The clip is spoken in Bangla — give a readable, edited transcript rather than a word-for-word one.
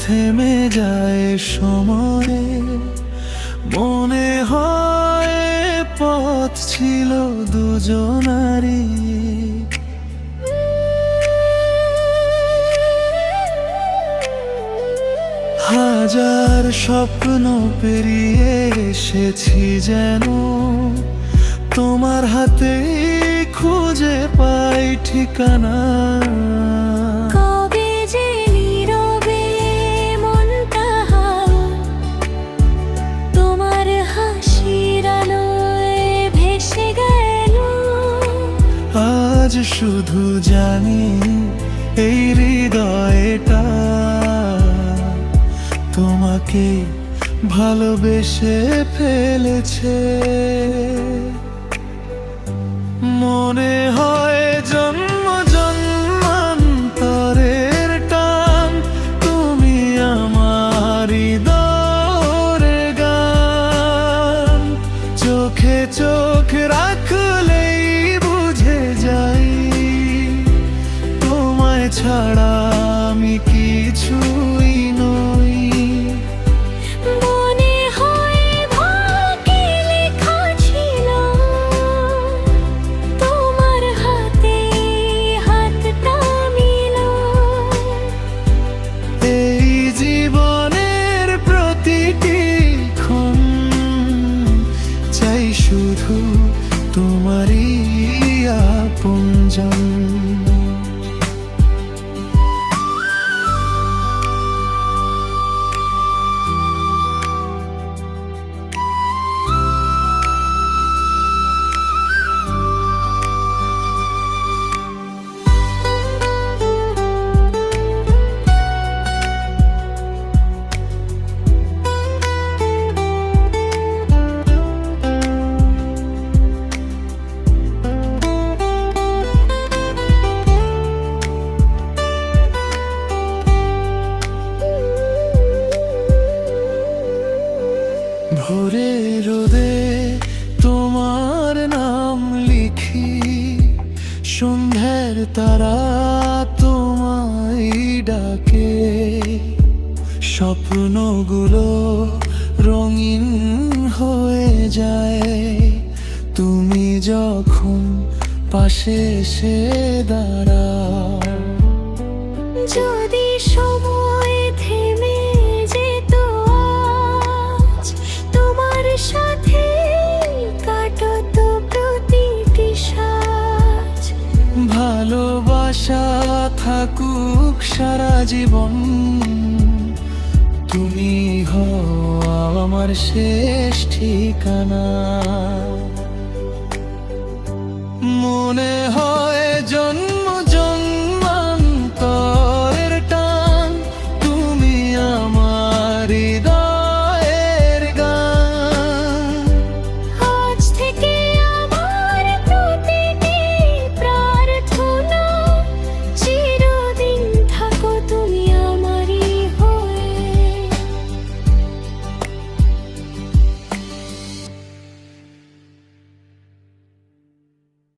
থেমে যায় সময়ে, মনে হয় পথ ছিল দুজনারই। হাজার স্বপ্ন পেরিয়ে এসেছি যেন তোমার হাতে খুঁজে পাই ঠিকানা। কবে যে নীরবে মনটা তোমার হাসির আলোয় ভেসে গেল। আজ শুধু জানি এই হৃদয়টা তোমাকে ভালোবেসে ফেলেছে। মনে হয় জন্ম জন্মান্তরের টান, তুমি আমার হৃদয়ের গান। চোখে চোখ রাখলেই বুঝে যাই তোমায় ছাড়া আমি কিছুই নই। মনে হয় ভাগ্যে লেখা ছিল তোমার হাতে হাতটা মিলো। এই জীবনের প্রতিটি ক্ষণ চাই শুধু তোমারই আপনজন। ভোরে রোদে তোমার নাম লিখি, সন্ধ্যার তারা তোমায় ডাকে। স্বপ্নগুলো রঙিন হয়ে যায় তুমি যখন পাশে এসে দাঁড়াও। যদি সময় থেমে যেত আজ, তোমার সাথে কাটতো প্রতিটি সাজ। ভালোবাসা থাকুক সারা জীবন, তুমি হও আমার শেষ ঠিকানা। মনে হয়